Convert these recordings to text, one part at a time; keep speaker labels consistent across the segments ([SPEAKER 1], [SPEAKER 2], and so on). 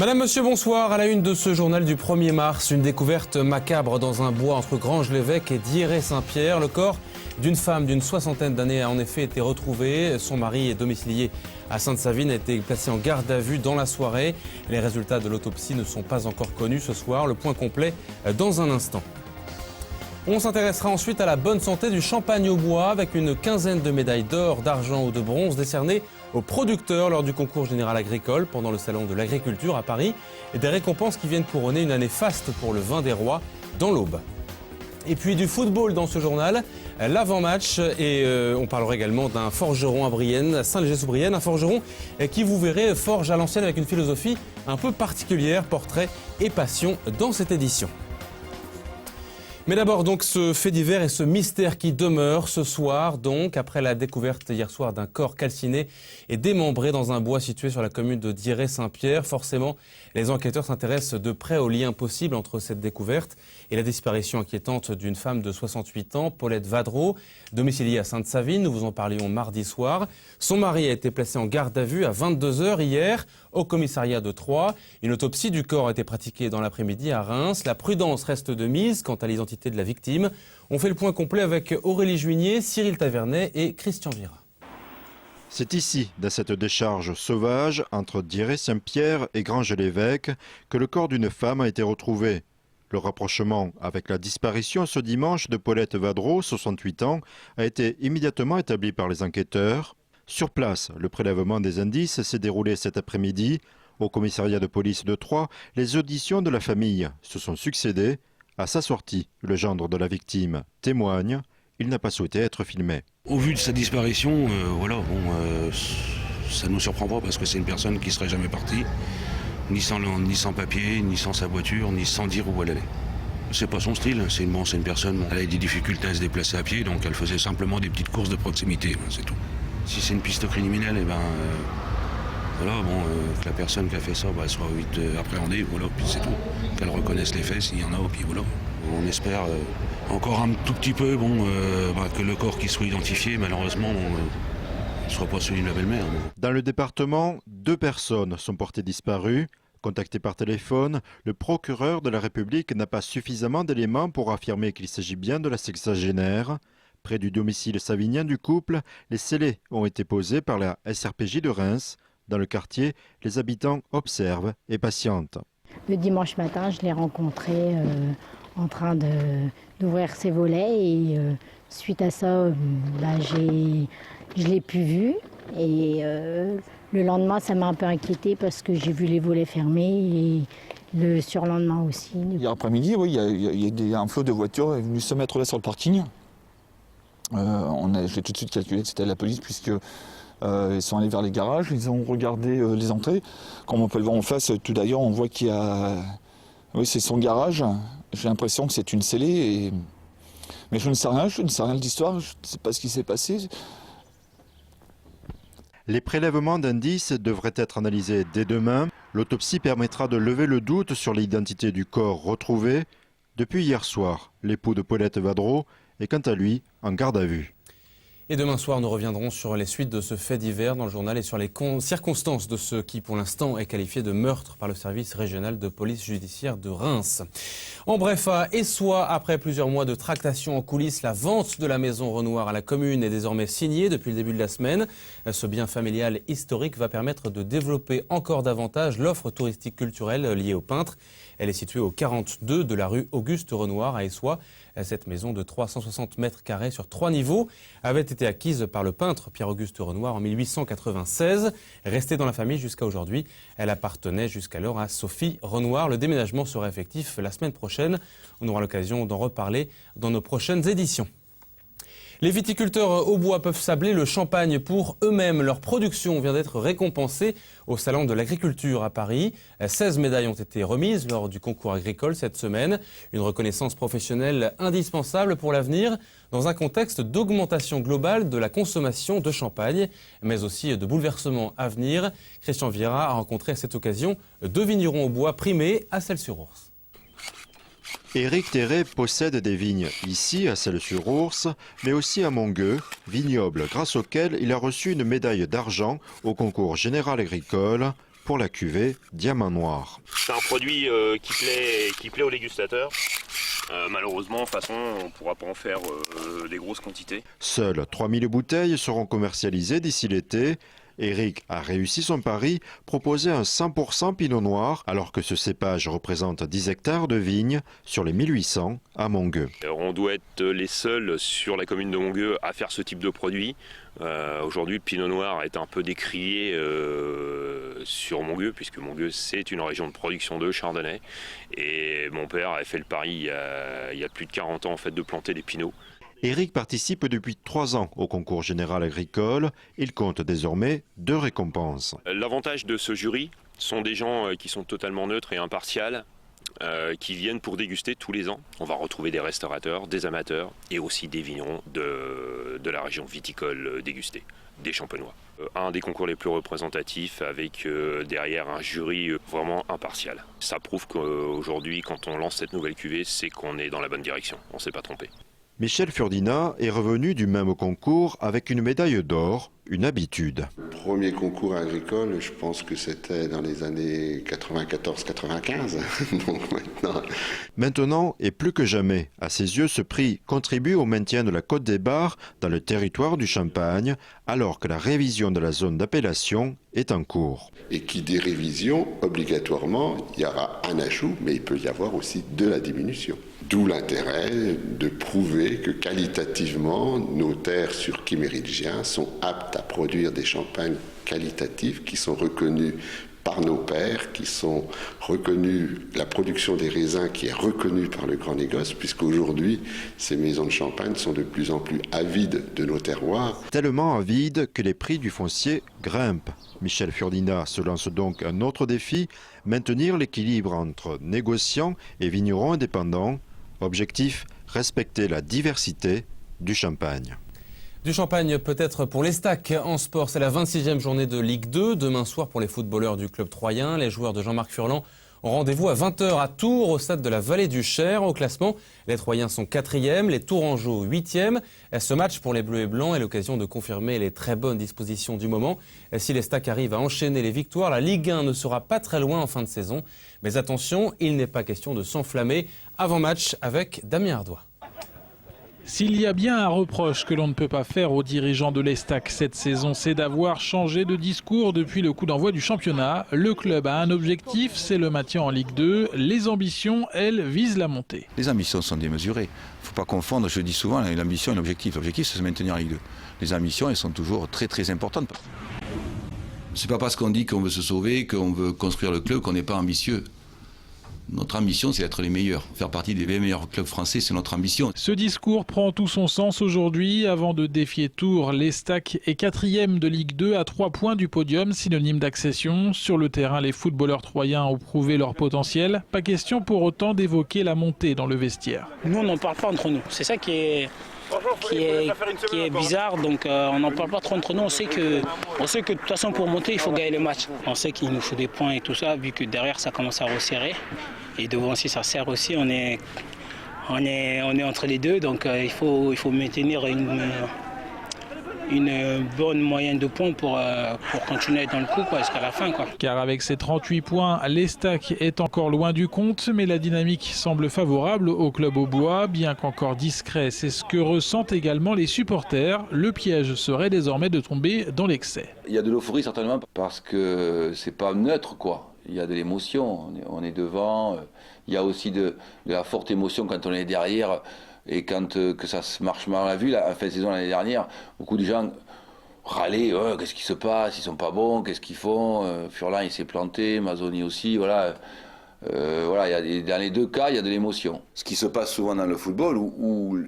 [SPEAKER 1] Madame, monsieur, bonsoir. À la une de ce journal du 1er mars, une découverte macabre dans un bois entre Granges-l'Évêque et Dieré-Saint-Pierre. Le corps d'une femme d'une soixantaine d'années a en effet été retrouvé. Son mari est domicilié à Sainte-Savine, a été placé en garde à vue dans la soirée. Les résultats de l'autopsie ne sont pas encore connus ce soir. Le point complet dans un instant. On s'intéressera ensuite à la bonne santé du champagne au bois avec une quinzaine de médailles d'or, d'argent ou de bronze décernées aux producteurs lors du concours général agricole pendant le salon de l'agriculture à Paris. Et des récompenses qui viennent couronner une année faste pour le vin des rois dans l'Aube. Et puis du football dans ce journal, l'avant-match et on parlera également d'un forgeron à Brienne, à Saint-Léger-sous-Brienne, un forgeron qui vous verrez forge à l'ancienne avec une philosophie un peu particulière, portrait et passion dans cette édition. Mais d'abord donc ce fait divers et ce mystère qui demeure ce soir donc après la découverte hier soir d'un corps calciné et démembré dans un bois situé sur la commune de Dieré-Saint-Pierre. Forcément, les enquêteurs s'intéressent de près au lien possible entre cette découverte et la disparition inquiétante d'une femme de 68 ans, Paulette Vadreau, domiciliée à Sainte-Savine. Nous vous en parlions mardi soir. Son mari a été placé en garde à vue à 22 h hier au commissariat de Troyes. Une autopsie du corps a été pratiquée dans l'après-midi à Reims. La prudence reste de mise quant à l'identité de la victime. On fait le point complet avec Aurélie Juigné, Cyril Tavernet et Christian Vira.
[SPEAKER 2] C'est ici, dans cette décharge sauvage, entre Dieré-Saint-Pierre et Granges-l'Évêque, que le corps d'une femme a été retrouvé. Le rapprochement avec la disparition ce dimanche de Paulette Vadreau, 68 ans, a été immédiatement établi par les enquêteurs. Sur place, le prélèvement des indices s'est déroulé cet après-midi. Au commissariat de police de Troyes, les auditions de la famille se sont succédées. À sa sortie, le gendre de la victime témoigne. Il n'a pas souhaité être filmé.
[SPEAKER 3] Au vu de sa disparition, ça ne nous surprend pas parce que c'est une personne qui ne serait jamais partie, ni sans papier, ni sans sa voiture, ni sans dire où elle allait. C'est pas son style, c'est une personne, elle a des difficultés à se déplacer à pied, donc elle faisait simplement des petites courses de proximité, c'est tout. Si c'est une piste criminelle, que la personne qui a fait ça soit vite appréhendée, puis c'est tout. Qu'elle reconnaisse les faits s'il y en a, puis voilà. On espère encore un tout petit peu que le corps qui soit identifié, malheureusement, ne soit pas celui de la belle-mère.
[SPEAKER 2] Dans le département, 2 personnes sont portées disparues. Contacté par téléphone, le procureur de la République n'a pas suffisamment d'éléments pour affirmer qu'il s'agit bien de la sexagénaire. Près du domicile savinien du couple, les scellés ont été posés par la SRPJ de Reims. Dans le quartier, les habitants observent et patientent.
[SPEAKER 4] Le dimanche matin, je l'ai rencontré en train d'ouvrir ses volets et suite à ça, je l'ai plus vu. Et le lendemain, ça m'a un peu inquiétée parce que j'ai vu les volets fermés et le surlendemain aussi.
[SPEAKER 5] Hier après-midi, oui, il y a un flot de voitures est venu se mettre là sur le parking. J'ai tout de suite calculé que c'était la police puisque ils sont allés vers les garages, ils ont regardé les entrées. Comme on peut le voir en face, tout d'ailleurs, on voit qu'il y a... Oui, c'est son garage. J'ai l'impression que c'est une scellée. Mais je ne sais rien de l'histoire, je ne sais pas ce qui s'est passé.
[SPEAKER 2] Les prélèvements d'indices devraient être analysés dès demain. L'autopsie permettra de lever le doute sur l'identité du corps retrouvé. Depuis hier soir, l'époux de Paulette Vadreau est quant à lui en garde à vue.
[SPEAKER 1] Et demain soir, nous reviendrons sur les suites de ce fait divers dans le journal et sur les circonstances de ce qui, pour l'instant, est qualifié de meurtre par le service régional de police judiciaire de Reims. En bref, à Essois, après plusieurs mois de tractation en coulisses, la vente de la maison Renoir à la commune est désormais signée depuis le début de la semaine. Ce bien familial historique va permettre de développer encore davantage l'offre touristique culturelle liée au peintre. Elle est située au 42 de la rue Auguste Renoir à Essois. Cette maison de 360 mètres carrés sur 3 niveaux avait été acquise par le peintre Pierre-Auguste Renoir en 1896. Restée dans la famille jusqu'à aujourd'hui, elle appartenait jusqu'alors à Sophie Renoir. Le déménagement sera effectif la semaine prochaine. On aura l'occasion d'en reparler dans nos prochaines éditions. Les viticulteurs au bois peuvent sabler le champagne pour eux-mêmes. Leur production vient d'être récompensée au Salon de l'Agriculture à Paris. 16 médailles ont été remises lors du concours agricole cette semaine. Une reconnaissance professionnelle indispensable pour l'avenir dans un contexte d'augmentation globale de la consommation de champagne, mais aussi de bouleversements à venir. Christian Vira a rencontré à cette occasion 2 vignerons au bois primés à Celles-sur-Ourse.
[SPEAKER 2] Éric Terré possède des vignes ici à Celles-sur-Ourse, mais aussi à Mongueux, vignoble grâce auquel il a reçu une médaille d'argent au concours général agricole pour la cuvée Diamant Noir.
[SPEAKER 6] C'est un produit qui plaît aux dégustateurs. Malheureusement, de toute façon, on ne pourra pas en faire des grosses quantités.
[SPEAKER 2] Seules 3000 bouteilles seront commercialisées d'ici l'été. Eric a réussi son pari, proposer un 100% Pinot Noir, alors que ce cépage représente 10 hectares de vignes sur les 1800 à Mongueux.
[SPEAKER 6] On doit être les seuls sur la commune de Mongueux à faire ce type de produit. Aujourd'hui, le Pinot Noir est un peu décrié sur Mongueux, puisque Mongueux, c'est une région de production de chardonnay. Et mon père a fait le pari il y a plus de 40 ans en fait, de planter des pinots.
[SPEAKER 2] Eric participe depuis 3 ans au concours général agricole. Il compte désormais 2 récompenses.
[SPEAKER 6] L'avantage de ce jury sont des gens qui sont totalement neutres et impartials, qui viennent pour déguster tous les ans. On va retrouver des restaurateurs, des amateurs et aussi des vignerons de la région viticole dégustée, des champenois. Un des concours les plus représentatifs avec derrière un jury vraiment impartial. Ça prouve qu'aujourd'hui, quand on lance cette nouvelle cuvée, c'est qu'on est dans la bonne direction, on ne s'est pas trompé.
[SPEAKER 2] Michel Furdinat est revenu du même concours avec une médaille d'or, une habitude.
[SPEAKER 7] Premier concours agricole, je pense que c'était dans les années 94-95, donc
[SPEAKER 2] Maintenant, et plus que jamais, à ses yeux, ce prix contribue au maintien de la Côte des Bars dans le territoire du Champagne, alors que la révision de la zone d'appellation est en cours.
[SPEAKER 7] Et qui dit révision, obligatoirement, il y aura un ajout, mais il peut y avoir aussi de la diminution. D'où l'intérêt de prouver que qualitativement, nos terres sur Quiméridgien sont aptes à produire des champagnes qualitatifs qui sont reconnus par nos pairs, qui sont reconnus, la production des raisins qui est reconnue par le grand négoce, puisqu'aujourd'hui, ces maisons de champagne sont de plus en plus avides de nos terroirs.
[SPEAKER 2] Tellement avides que les prix du foncier grimpent. Michel Furdinat se lance donc un autre défi, maintenir l'équilibre entre négociants et vignerons indépendants. Objectif, respecter la diversité du Champagne.
[SPEAKER 1] Du champagne peut-être pour les Stacks. En sport, c'est la 26e journée de Ligue 2. Demain soir pour les footballeurs du club troyen. Les joueurs de Jean-Marc Furlan ont rendez-vous à 20h à Tours, au stade de la Vallée du Cher. Au classement, les Troyens sont 4e, les Tourangeaux 8e. Ce match pour les Bleus et Blancs est l'occasion de confirmer les très bonnes dispositions du moment. Si les Stacks arrivent à enchaîner les victoires, la Ligue 1 ne sera pas très loin en fin de saison. Mais attention, il n'est pas question de s'enflammer. Avant-match avec Damien Ardois.
[SPEAKER 8] S'il y a bien un reproche que l'on ne peut pas faire aux dirigeants de l'Estac cette saison, c'est d'avoir changé de discours depuis le coup d'envoi du championnat. Le club a un objectif, c'est le maintien en Ligue 2. Les ambitions, elles, visent la montée.
[SPEAKER 3] Les ambitions sont démesurées. Il ne faut pas confondre, je le dis souvent, l'ambition et l'objectif. L'objectif, c'est se maintenir en Ligue 2. Les ambitions, elles sont toujours très très importantes. C'est pas parce qu'on dit qu'on veut se sauver, qu'on veut construire le club, qu'on n'est pas ambitieux. Notre ambition, c'est d'être les meilleurs. Faire partie des meilleurs clubs français, c'est notre ambition.
[SPEAKER 8] Ce discours prend tout son sens aujourd'hui. Avant de défier Tours, l'Estac est 4e de Ligue 2 à 3 points du podium, synonyme d'accession. Sur le terrain, les footballeurs troyens ont prouvé leur potentiel. Pas question pour autant d'évoquer la montée dans le vestiaire.
[SPEAKER 9] Nous, on n'en parle pas entre nous. C'est ça qui est bizarre, donc on n'en parle pas trop entre nous. On sait que de toute façon pour monter il faut gagner le match. On sait qu'il nous faut des points et tout ça, vu que derrière ça commence à resserrer. Et devant aussi ça serre aussi, on est entre les deux, donc il faut maintenir une bonne moyenne de points pour continuer dans le coup jusqu'à la fin.
[SPEAKER 8] Car avec ses 38 points, l'Estac est encore loin du compte, mais la dynamique semble favorable au club aubois, bien qu'encore discret. C'est ce que ressentent également les supporters. Le piège serait désormais de tomber dans l'excès.
[SPEAKER 10] Il y a de l'euphorie certainement parce que c'est pas neutre Il y a de l'émotion, on est devant. Il y a aussi de la forte émotion quand on est derrière. Et quand que ça se marche mal, on l'a vu, la fin de saison l'année dernière, beaucoup de gens râlaient, qu'est-ce qui se passe, ils sont pas bons, qu'est-ce qu'ils font, Furlan il s'est planté, Mazzoni aussi, voilà. Dans les deux cas, il y a de l'émotion. Ce qui se passe souvent dans le football, où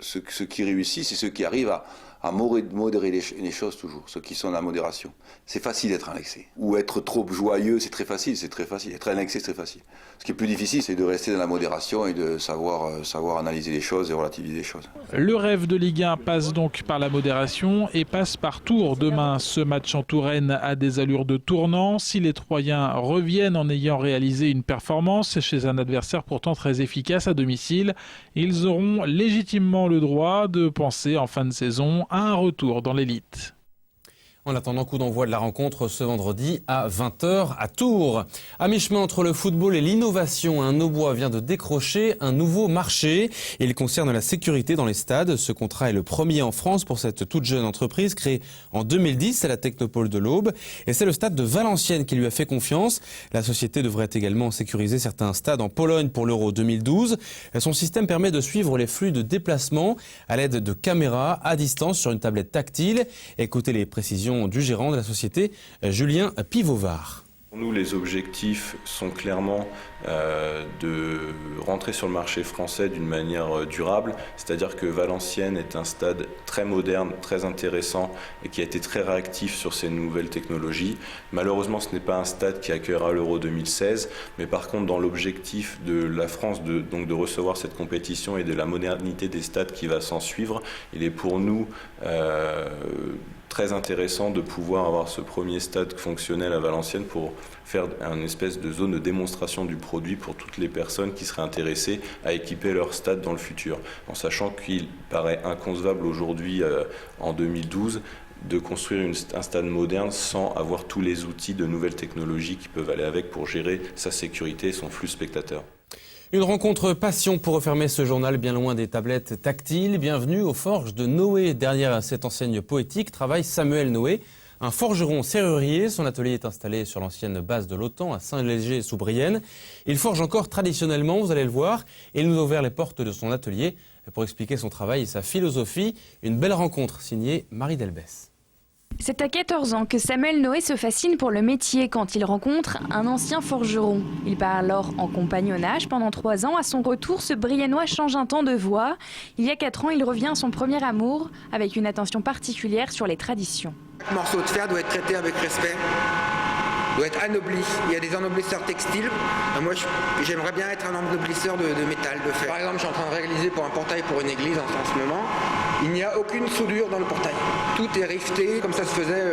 [SPEAKER 10] ceux qui réussissent, c'est ceux qui arrivent à modérer les choses toujours, ceux qui sont dans la modération. C'est facile d'être en excès. Ou être trop joyeux, c'est très facile. Être en excès, c'est très facile. Ce qui est plus difficile, c'est de rester dans la modération et de savoir analyser les choses et relativiser les choses.
[SPEAKER 8] Le rêve de Ligue 1 passe donc par la modération et passe par Tours. Demain, ce match en Touraine a des allures de tournant. Si les Troyens reviennent en ayant réalisé une performance chez un adversaire pourtant très efficace à domicile, ils auront légitimement le droit de penser en fin de saison à un retour dans l'élite.
[SPEAKER 1] En attendant, coup d'envoi de la rencontre ce vendredi à 20h à Tours. À mi-chemin entre le football et l'innovation, un Aubois vient de décrocher un nouveau marché. Il concerne la sécurité dans les stades. Ce contrat est le premier en France pour cette toute jeune entreprise créée en 2010 à la Technopole de l'Aube. Et c'est le stade de Valenciennes qui lui a fait confiance. La société devrait également sécuriser certains stades en Pologne pour l'Euro 2012. Son système permet de suivre les flux de déplacement à l'aide de caméras à distance sur une tablette tactile. Écoutez les précisions du gérant de la société, Julien Pivovard.
[SPEAKER 11] Pour nous, les objectifs sont clairement de rentrer sur le marché français d'une manière durable, c'est-à-dire que Valenciennes est un stade très moderne, très intéressant et qui a été très réactif sur ces nouvelles technologies. Malheureusement, ce n'est pas un stade qui accueillera l'Euro 2016, mais par contre, dans l'objectif de la France de recevoir cette compétition et de la modernité des stades qui va s'en suivre, il est pour nous très intéressant de pouvoir avoir ce premier stade fonctionnel à Valenciennes pour faire une espèce de zone de démonstration du produit pour toutes les personnes qui seraient intéressées à équiper leur stade dans le futur. En sachant qu'il paraît inconcevable aujourd'hui, en 2012, de construire un stade moderne sans avoir tous les outils de nouvelles technologies qui peuvent aller avec pour gérer sa sécurité et son flux spectateur.
[SPEAKER 1] Une rencontre passion pour refermer ce journal bien loin des tablettes tactiles. Bienvenue aux forges de Noé. Derrière cette enseigne poétique travaille Samuel Noé, un forgeron serrurier. Son atelier est installé sur l'ancienne base de l'OTAN à Saint-Léger-sous-Brienne. Il forge encore traditionnellement, vous allez le voir, et il nous a ouvert les portes de son atelier pour expliquer son travail et sa philosophie. Une belle rencontre signée Marie Delbès.
[SPEAKER 12] C'est à 14 ans que Samuel Noé se fascine pour le métier quand il rencontre un ancien forgeron. Il part alors en compagnonnage pendant 3 ans. À son retour, ce Briennois change un temps de voix. Il y a 4 ans, il revient à son premier amour avec une attention particulière sur les traditions.
[SPEAKER 13] Chaque morceau de fer doit être traité avec respect, doit être anobli. Il y a des ennoblisseurs textiles. Moi, j'aimerais bien être un ennoblisseur de métal, de fer. Par exemple, je suis en train de réaliser pour un portail pour une église en ce moment. Il n'y a aucune soudure dans le portail. Tout est rifté comme ça se faisait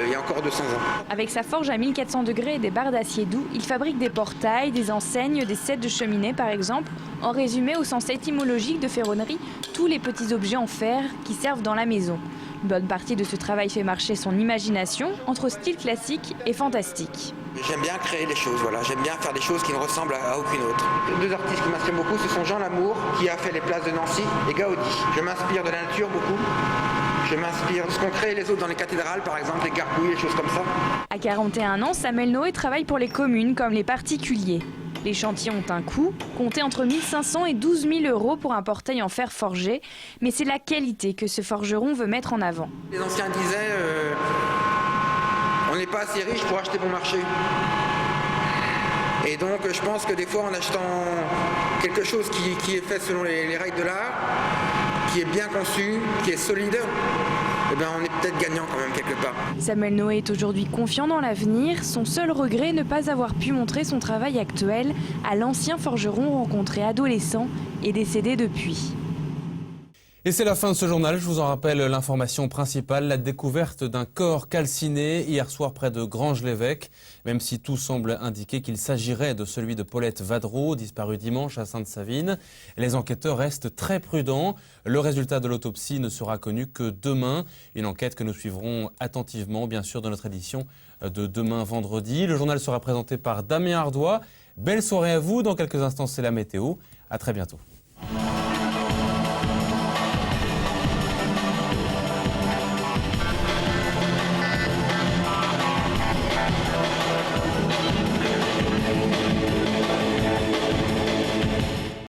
[SPEAKER 13] il y a encore 200 ans.
[SPEAKER 12] Avec sa forge à 1400 degrés et des barres d'acier doux, il fabrique des portails, des enseignes, des sets de cheminée par exemple. En résumé, au sens étymologique de ferronnerie, tous les petits objets en fer qui servent dans la maison. Une bonne partie de ce travail fait marcher son imagination entre style classique et fantastique.
[SPEAKER 13] J'aime bien créer les choses, voilà. J'aime bien faire des choses qui ne ressemblent à aucune autre. 2 artistes qui m'inspirent beaucoup, ce sont Jean Lamour, qui a fait les places de Nancy, et Gaudi. Je m'inspire de la nature beaucoup. Je m'inspire de ce qu'ont créé les autres dans les cathédrales, par exemple, les gargouilles, les choses comme ça.
[SPEAKER 12] À 41 ans, Samuel Noé travaille pour les communes comme les particuliers. Les chantiers ont un coût, compté entre 1 500 et 12 000 euros pour un portail en fer forgé. Mais c'est la qualité que ce forgeron veut mettre en avant.
[SPEAKER 13] Les anciens disaient on n'est pas assez riche pour acheter bon marché. Et donc je pense que des fois en achetant quelque chose qui est fait selon les règles de l'art, qui est bien conçu, qui est solide, eh bien on est peut-être gagnant quand même quelque part.
[SPEAKER 12] Samuel Noé est aujourd'hui confiant dans l'avenir. Son seul regret, ne pas avoir pu montrer son travail actuel à l'ancien forgeron rencontré adolescent et décédé depuis.
[SPEAKER 1] Et c'est la fin de ce journal. Je vous en rappelle l'information principale, la découverte d'un corps calciné hier soir près de Granges-l'Évêque. Même si tout semble indiquer qu'il s'agirait de celui de Paulette Vadreau, disparue dimanche à Sainte-Savine, les enquêteurs restent très prudents. Le résultat de l'autopsie ne sera connu que demain. Une enquête que nous suivrons attentivement, bien sûr, dans notre édition de demain vendredi. Le journal sera présenté par Damien Ardois. Belle soirée à vous. Dans quelques instants, c'est la météo. À très bientôt.